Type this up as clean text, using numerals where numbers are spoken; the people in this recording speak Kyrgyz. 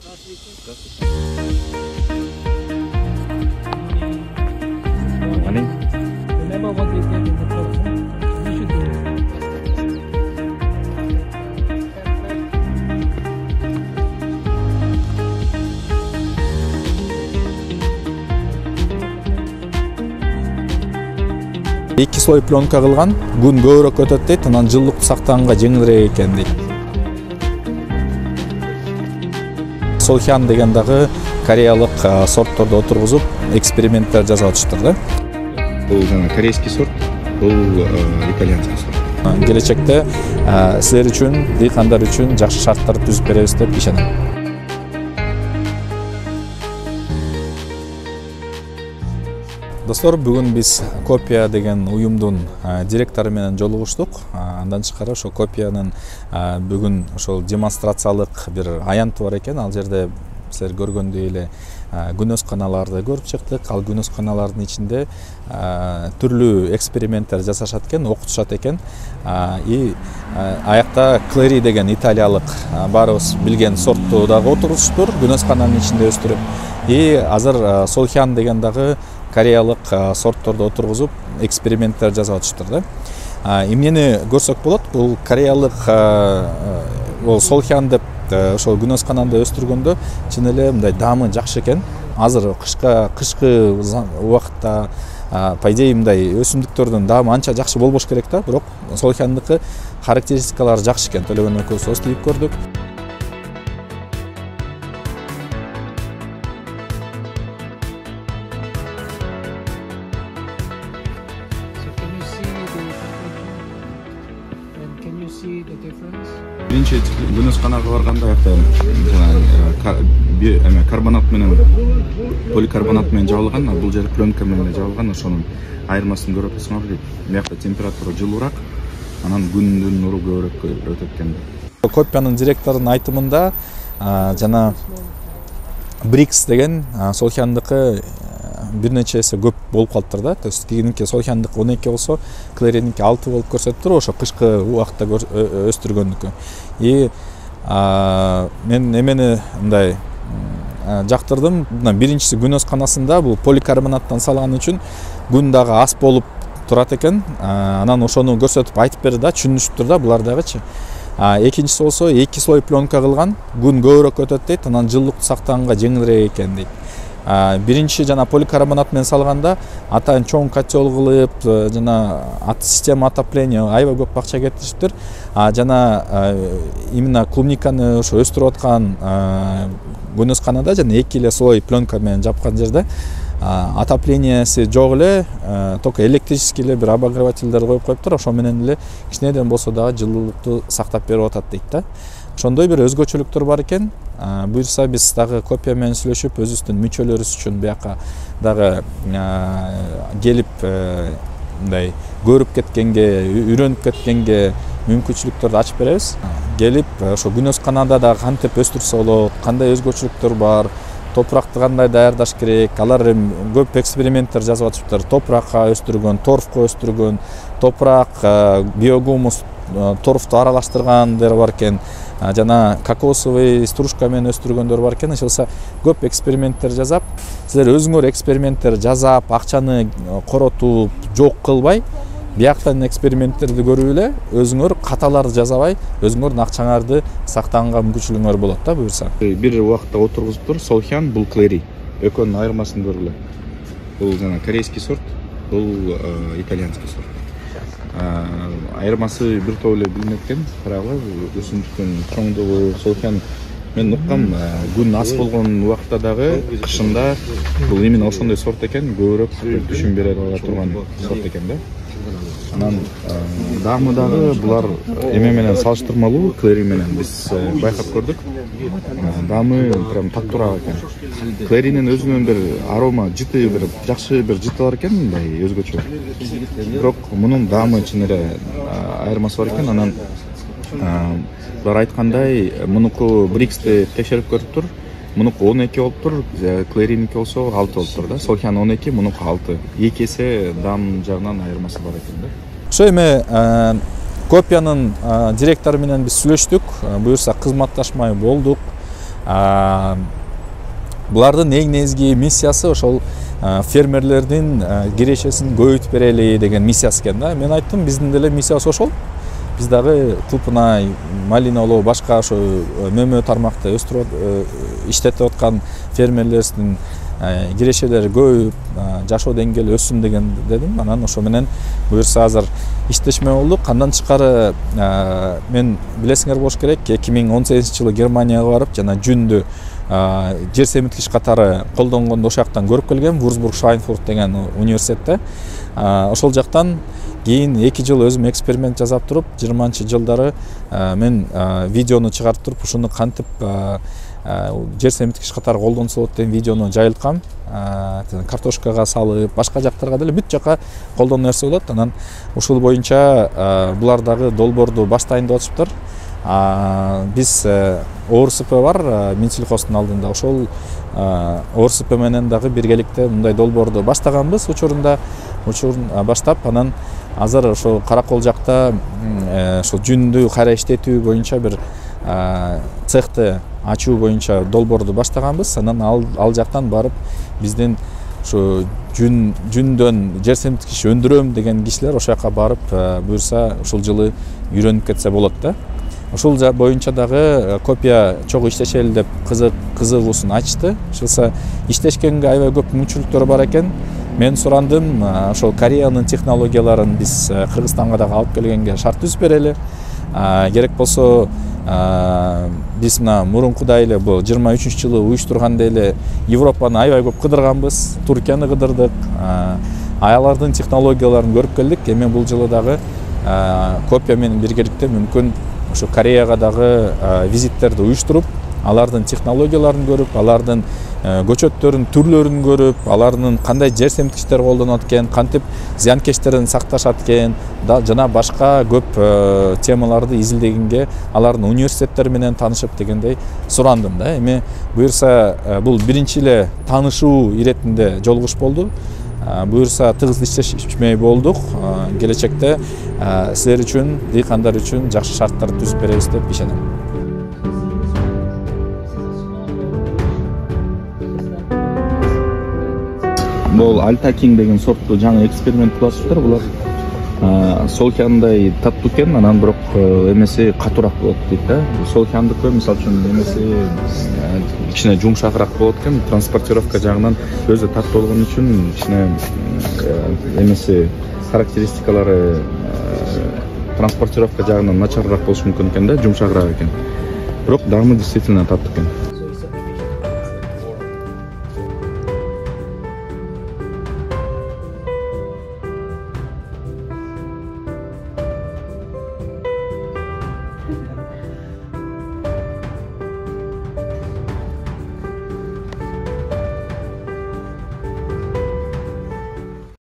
Morning. Remember what we did in the course, huh? You should do it. Эки слой пленка кылган, күн көбүрөөк өтөт дейт, анан жылуулукту сактаганга жеңилирээк экен дейт. Солхян деген дагы кореялык сортторду отургузуп эксперименттер жасап атышыптыр да. Бул жана корейский сорт, бул итальянский сорт. Келечекте силер үчүн, дыйкандар үчүн жакшы шарттарды түзүп беребиз деп ишенем. Достор, бүгүн биз Копия деген уюмдун директору менен жолугуштук. Андан тышкары ошо Копиянын бүгүн ошол демонстрациялык бир аянты бар экен. Ал жерде силер көргөндөй эле күнөз каналарды көрүп чыктык. Ал күнөз каналардын ичинде түрлүү эксперименттер жасашат экен, окутушат экен. И аякта Клери деген италиялык баарыбыз билген сортту дагы отургузуштур, күнөз кананын ичинде өстүрүп. И азыр Солхян деген дагы кореялык сортторду отургузуп эксперименттер жасап атышыптыр да. Эмнени көрсөк болот? Бул кореялык бул Солхян деп ошол күнөз кананда өстүргөндө чын эле мындай даамы жакшы экен. Азыр кышкы убакытта по идее мындай өсүмдүктөрдүн даамы анча жакшы болбош керек да, бирок Солхяндыкы характеристикалары жакшы экен. Төлөгөн экөөбүз тийип көрдүк. Биринчи күнөз канага барганда аякта карбонат менен поликарбонат менен жабылган, бул жер пленка менен жабылган, ошонун айырмасын көрүп атасыңар дейт. Биякта температура жылуураак, анан күндүн нуру көбүрөөк өтөт экен. Копиянын директорунун айтымында жана Брикс деген Солхяндыкы бир нече эсе көп болуп калыптыр да. То есть кийинки Солхяндык 12 болсо, Клериники 6 болуп көрсөтүптүр, ошо кышкы убакытта өстүргөндүкү. И мен эмени мындай жактырдым. Биринчиси күнөз канасында бул поликарбонаттан салган үчүн күн дагы аз болуп турат экен. Анан ошону көрсөтүп айтып берди да, түшүнүшүптүр да булар дагычы. Экинчиси болсо эки слой пленка кылган, күн көбүрөөк өтөт дейт, анан жылуулукту сактаганга жеңилирээк экен дейт. Биринчи жана поликарбонат менен салганда атайын чоң котел кылып, жана система отопления аябай көп акча кетириптир. Жана именно клубниканы ошо өстүрүп аткан күнөз канада жана эки эле слой пленка менен жапкан жерде отоплениясы жок эле, только электрический эле бир обогревательдер коюп коюптур. Ошо менен эле кичинеден болсо дагы жылуулукту сактап берип атат дейт да. Ошондой бир өзгөчөлүктөр бар экен. Буюрса биз дагы Копия менен сүйлөшүп, өзүбүздүн мүчөлөрүбүз үчүн бияка дагы келип мындай көрүп кеткенге, үйрөнүп кеткенге мүмкүнчүлүктөрдү ачып беребиз. Келип ошо күнөз канада дагы кантип өстүрсө болот, кандай өзгөчөлүктөр бар, топуракты кандай даярдаш керек, алар көп эксперименттер жасап атышыптыр. Топуракка өстүргөн, торфко өстүргөн, топурак, биогумус, торфту аралаштыргандер бар экен. Жана кокосовый стружка менен өстүргөндөр бар экен. Ошолса көп эксперименттер жасап, силер өзүңөр эксперименттер жасап, акчаны коротуп, жок кылбай, бияктан эксперименттерди көрүп эле өзүңөр каталарды жасабай, өзүңөрдүн акчаңарды сактаганга мүмкүнчүлүгүңөр болот да буюрса. Бир убакытта отургузуптур Солхян, бул Клери. Экөөнүн айырмасын көргүлө. Бул жана корейский сорт, бул итальянский сорт. Айырмасы бир топ эле билинет экен, карагыла өсүмдүктүн чоңдугу. Солхян мен уккам, күн аз болгон убакта дагы кышында бул именно ошондой сорт экен, көбүрөөк түшүм бере ала турган сорт экен да. Анан даамы дагы булар эме менен салыштырмалуу, Клери менен биз байкап көрдүк. Даамы прям таттуураак экен. Клеринин өзүнүн бир арома, жыты бир жакшы бир жыты бар экен, мындай өзгөчө. Бирок мунун даамы чын эле айырмасы бар экен. Анан булар айткандай, мунуку Бриксти текшерип көрүптүр. Мунуку 12 болуптур, Клериники болсо 6 болуптур да. Солхян 12, мунуку 6. Эки эсе даам жагынан айырмасы бар экен да. Ошо эме Копиянын директору менен биз сүйлөштүк. Буюрса кызматташмай болдук. Булардын эң негизги миссиясы ошол фермерлердин кирешесин көбөйтүп берели деген миссиясы экен да. Мен айттым, биздин деле миссиябыз ошол. Биз дагы Купнай, Малиновло, башка ошо мөмө тармакты өстүрүп иштетип аткан фермерлердин кирешелери көбөйүп, жашоо деңгээли өссүн деген дедим. Анан ошо менен буюрса азыр иштешме болдук. Андан тышкары мен билесиңер болуш керек, 2018-жылы Германияга барып, жана жүндү жер семирткич катары колдонгондо ошол жактан көрүп келгем, Вурцбург Швайнфурт деген университетте. Ошол жактан кийин 2 жыл өзүм эксперимент жасап туруп, 20-жылдары мен видеону чыгарып туруп, ушуну кантип жер семирткич катары колдонсо болот деген видеону жайылткам. Картошкага салып, башка жактарга деле бүт жака колдонуу нерсе болот. Анан ушул боюнча булар дагы долбоорду баштайын деп атышыптыр. Биз ОРСП бар Минсельхоздун алдында, ошол ОРСП менен дагы биргеликте мындай долбоорду баштаганбыз учурун баштап, анан азыр ошо Каракол жакта ошо жүндү кайра иштетүү боюнча бир цехти ачуу боюнча долбоорду баштаганбыз. Анан ал жактан барып биздин ошо жүндөн жер семирткич өндүрөм деген кишилер ошол жака барып, буюрса ушул жылы үйрөнүп кетсе болот да. Ушул боюнча дагы Копия чогуу иштешели деп кызыгуусун айтышты. Ошолса иштешкенге аябай көп мүмкүнчүлүктөр бар экен. Мен сурандым, ошол Кореянын технологияларын биз Кыргызстанга дагы алып келгенге шарт түзүп берели. Керек болсо биз мына мурункудай эле бул 23-жылы уюштургандай эле Европаны аябай көп кыдырганбыз, Туркияны кыдырдык. Алардын технологияларын көрүп келдик. Эми бул жылы дагы Копия менен биргеликте мүмкүн ошо Кореяга дагы визиттерди уюштуруп, алардын технологияларын көрүп, алардын көчөттөрүнүн түрлөрүн көрүп, алардын кандай жер семирткичтер колдонот экен, кантип зыянкечтерин сакташат экен, жана башка көп темаларды изилдегенге, алардын университеттери менен таанышып дегендей сурандым да. Эми буюрса бул биринчи эле таанышуу иретинде жолугуш болду. Буюрса тыгыз иштешмей болдук. Келечекте силер үчүн, дыйкандар үчүн жакшы шарттарды түзүп беребиз деп ишенем. Бул Альтакинг деген сортту жаңы эксперимент кылып атышыптыр. Булар солкандай таттуу экен, анан бирок эмеси катуураак болот дейт да. Солкандыкы мисалы үчүн эмеси кичине жумшагыраак болот экен, транспортировка жагынан өзү таттуу болгон үчүн кичине эмеси характеристикалары транспортировка жагынан начарыраак болушу мүмкүн экен да, жумшагыраак экен. Бирок даамы действительно таттуу экен.